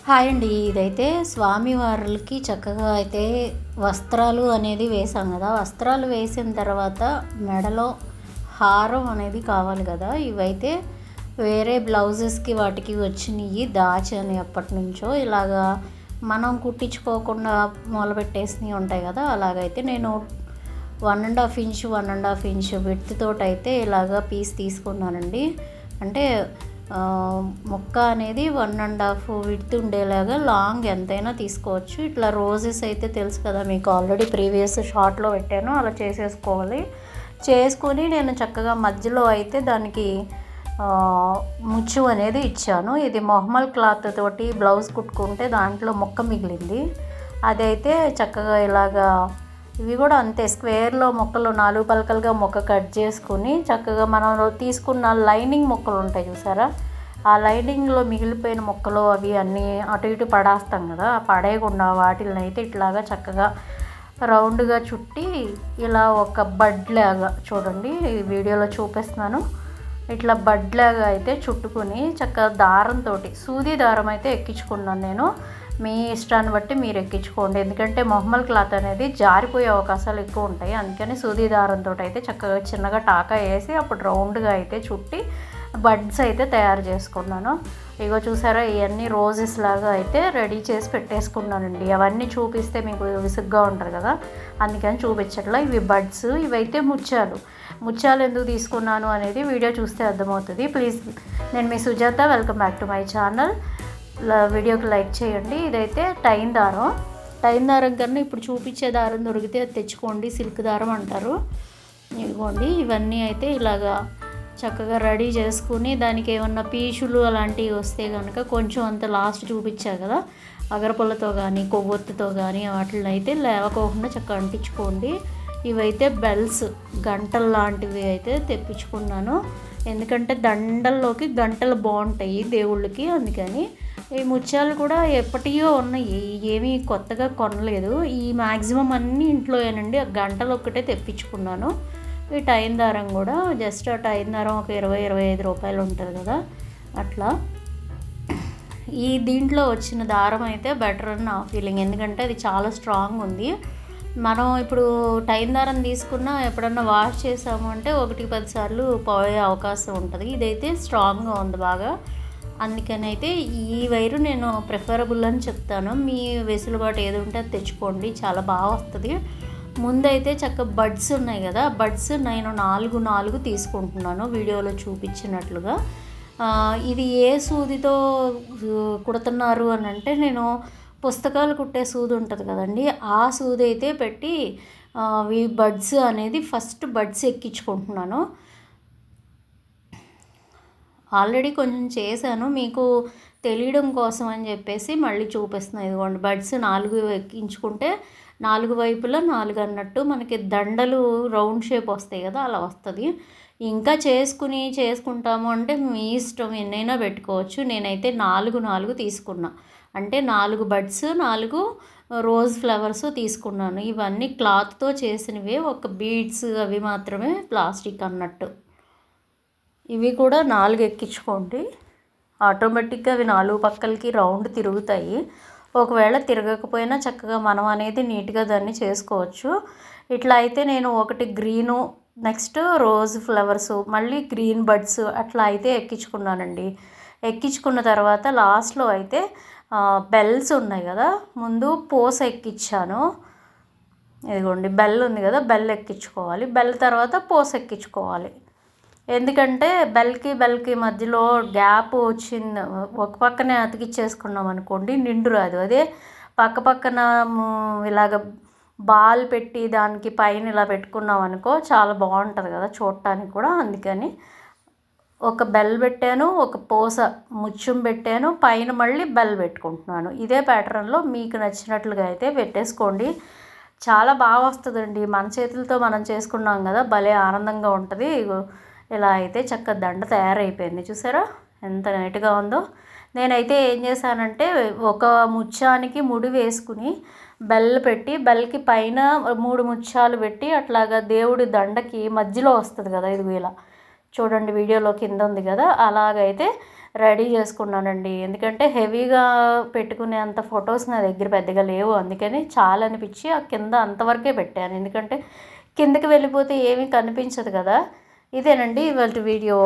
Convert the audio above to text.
Hi అండి. ఇదైతే స్వామివార్లకి చక్కగా అయితే వస్త్రాలు అనేది వేసాం కదా. వస్త్రాలు వేసిన తర్వాత మెడలో హారం అనేది కావాలి కదా. ఇవైతే వేరే బ్లౌజెస్కి వాటికి వచ్చినాయి దాచని ఎప్పటి నుంచో ఇలాగా మనం కుట్టించుకోకుండా మొదలుపెట్టేసినవి ఉంటాయి కదా. అలాగైతే నేను 1.5 ఇంచ్ 1.5 ఇంచ్ విడ్త్ తోటి అయితే ఇలాగా పీస్ తీసుకున్నానండి. అంటే మొక్క అనేది 1.5 విడ్త్ ఉండేలాగా లాంగ్ ఎంతైనా తీసుకోవచ్చు. ఇట్లా రోజెస్ అయితే తెలుసు కదా మీకు, ఆల్రెడీ ప్రీవియస్ షార్ట్లో పెట్టాను. అలా చేసేసుకోవాలి. చేసుకొని నేను చక్కగా మధ్యలో అయితే దానికి ముచ్చు అనేది ఇచ్చాను. ఇది మొహమ్మల్ క్లాత్ తోటి బ్లౌజ్ కుట్టుకుంటే దాంట్లో మొక్క మిగిలింది. అదైతే చక్కగా ఇలాగా ఇవి కూడా అంతే స్క్వేర్లో మొక్కలు 4 పలకలుగా మొక్క కట్ చేసుకుని చక్కగా మనం తీసుకున్న లైనింగ్ మొక్కలు ఉంటాయి చూసారా, ఆ లైనింగ్లో మిగిలిపోయిన మొక్కలు అవి అన్నీ అటు ఇటు పడేస్తాం కదా. పడేయకుండా వాటిని అయితే ఇట్లాగా చక్కగా రౌండ్గా చుట్టి ఇలా ఒక బడ్ లాగా చూడండి, ఈ వీడియోలో చూపిస్తున్నాను. ఇట్లా బడ్ లాగా అయితే చుట్టుకుని చక్కగా దారంతో సూది దారం అయితే ఎక్కించుకున్నాను నేను. మీ ఇష్టాన్ని బట్టి మీరు ఎక్కించుకోండి, ఎందుకంటే మొహమ్మల్ క్లాత్ అనేది జారిపోయే అవకాశాలు ఎక్కువ ఉంటాయి. అందుకని సూది దారంతో అయితే చక్కగా చిన్నగా టాకా వేసి అప్పుడు రౌండ్గా అయితే చుట్టి బడ్స్ అయితే తయారు చేసుకున్నాను. ఇగో చూసారా, ఇవన్నీ రోజెస్ లాగా అయితే రెడీ చేసి పెట్టేసుకున్నానండి. అవన్నీ చూపిస్తే మీకు విసుగ్గా ఉంటుంది కదా, అందుకని చూపించట్లా. ఇవి బడ్స్, ఇవైతే ముత్యాలు ఎందుకు తీసుకున్నాను అనేది వీడియో చూస్తే అర్థమవుతుంది. ప్లీజ్, నేను మీ Sujatha, welcome back to my channel. వీడియోకి లైక్ చేయండి. ఇదైతే టైన్ దారం కన్నా ఇప్పుడు చూపించే దారం దొరికితే అది తెచ్చుకోండి, సిల్క్ దారం అంటారు. ఇదిగోండి, ఇవన్నీ అయితే ఇలాగా చక్కగా రెడీ చేసుకుని దానికి ఏమన్నా పీచులు అలాంటివి వస్తే కనుక కొంచెం అంత లాస్ట్ చూపించా కదా, అగరపుల్లతో కానీ కొవ్వొత్తుతో కానీ వాటిని అయితే లేవకోకుండా చక్కగా అంటించుకోండి. ఇవైతే బెల్స్, గంటలు లాంటివి అయితే తెప్పించుకున్నాను. ఎందుకంటే దండల్లోకి గంటలు బాగుంటాయి దేవుళ్ళకి, అందుకని. ఈ ముత్యాలు కూడా ఎప్పటియో ఉన్నాయి, ఏమీ కొత్తగా కొనలేదు. ఈ మ్యాక్సిమం అన్నీ ఇంట్లోనేనండి. ఆ గంటలు ఒక్కటే తెప్పించుకున్నాను. ఈ టైన్ దారం కూడా జస్ట్ ఆ టైన్ దారం ఒక 20-25 రూపాయలు ఉంటుంది కదా, అట్లా. ఈ దీంట్లో వచ్చిన దారం అయితే బెటర్ అని నా ఫీలింగ్, ఎందుకంటే అది చాలా స్ట్రాంగ్ ఉంది. మనం ఇప్పుడు టైన్ దారం తీసుకున్నా ఎప్పుడన్నా వాష్ చేసాము అంటే 1-10 సార్లు పోయే అవకాశం ఉంటుంది. ఇదైతే స్ట్రాంగ్గా ఉంది బాగా, అందుకని అయితే ఈ వైరు నేను ప్రిఫరబుల్ అని చెప్తాను. మీ వెసులుబాటు ఏది ఉంటే అది తెచ్చుకోండి, చాలా బాగా వస్తుంది. ముందైతే చక్క బడ్స్ ఉన్నాయి కదా, బడ్స్ నేను 4 తీసుకుంటున్నాను వీడియోలో చూపించినట్లుగా. ఇది ఏ సూదితో కుడుతున్నారు అని అంటే, నేను పుస్తకాలు కుట్టే సూది ఉంటుంది కదండి, ఆ సూది అయితే పెట్టి ఈ బడ్స్ అనేది ఫస్ట్ బడ్స్ ఎక్కించుకుంటున్నాను. ఆల్రెడీ కొంచెం చేశాను, మీకు తెలియడం కోసం అని చెప్పేసి మళ్ళీ చూపిస్తున్నాను. ఇదిగోండి, బడ్స్ 4 ఎక్కించుకుంటే 4 వైపులా 4 అన్నట్టు మనకి దండలు రౌండ్ షేప్ వస్తాయి కదా, అలా వస్తుంది. ఇంకా చేసుకుంటాము అంటే మీ ఇష్టం, ఎన్నైనా పెట్టుకోవచ్చు. నేనైతే 4 తీసుకున్నా, అంటే 4 బడ్స్ 4 రోజ్ ఫ్లవర్స్ తీసుకున్నాను. ఇవన్నీ క్లాత్తో చేసినవే, ఒక బీడ్స్ అవి మాత్రమే ప్లాస్టిక్ అన్నట్టు. ఇవి కూడా 4 ఎక్కించుకోండి, ఆటోమేటిక్గా అవి 4 పక్కలకి రౌండ్ తిరుగుతాయి. ఒకవేళ తిరగకపోయినా చక్కగా మనం అనేది నీట్గా దాన్ని చేసుకోవచ్చు. ఇట్లా అయితే నేను ఒకటి గ్రీను, నెక్స్ట్ రోజ్ ఫ్లవర్స్, మళ్ళీ గ్రీన్ బడ్స్ అట్లా అయితే ఎక్కించుకున్నానండి. ఎక్కించుకున్న తర్వాత లాస్ట్లో అయితే బెల్స్ ఉన్నాయి కదా, ముందు పూస ఎక్కించాను. ఇదిగోండి, బెల్ ఉంది కదా, బెల్ ఎక్కించుకోవాలి. బెల్ తర్వాత పూస ఎక్కించుకోవాలి. ఎందుకంటే బెల్కి మధ్యలో గ్యాప్ వచ్చింది, ఒక పక్కనే అతికిచ్చేసుకున్నాం అనుకోండి నిండు రాదు. అదే పక్కన ఇలాగ బాల్ పెట్టి దానికి పైన ఇలా పెట్టుకున్నాం అనుకో చాలా బాగుంటుంది కదా చూడటానికి కూడా. అందుకని ఒక బెల్ పెట్టాను, ఒక పూస ముత్యం పెట్టాను, పైన మళ్ళీ బెల్ పెట్టుకుంటున్నాను. ఇదే ప్యాటర్న్లో మీకు నచ్చినట్లుగా అయితే పెట్టేసుకోండి, చాలా బాగా వస్తుందండి. మన చేతులతో మనం చేసుకున్నాం కదా, భలే ఆనందంగా ఉంటుంది. ఇలా అయితే చక్క దండ తయారైపోయింది, చూసారా ఎంత నీట్గా ఉందో. నేనైతే ఏం చేశానంటే, ఒక ముత్యానికి ముడి వేసుకుని బెల్ పెట్టి బెల్కి పైన 3 ముత్యాలు పెట్టి అట్లాగా దేవుడి దండకి మధ్యలో వస్తుంది కదా, ఇది ఇలా చూడండి వీడియోలో కింద ఉంది కదా, అలాగైతే రెడీ చేసుకున్నానండి. ఎందుకంటే హెవీగా పెట్టుకునే అంత ఫొటోస్ నా దగ్గర పెద్దగా లేవు. అందుకని చాలా అనిపించి ఆ కింద అంతవరకే పెట్టాను. ఎందుకంటే కిందకి వెళ్ళిపోతే ఏమీ కనిపించదు కదా. ఇదేనండి ఇవాల్టి వీడియో.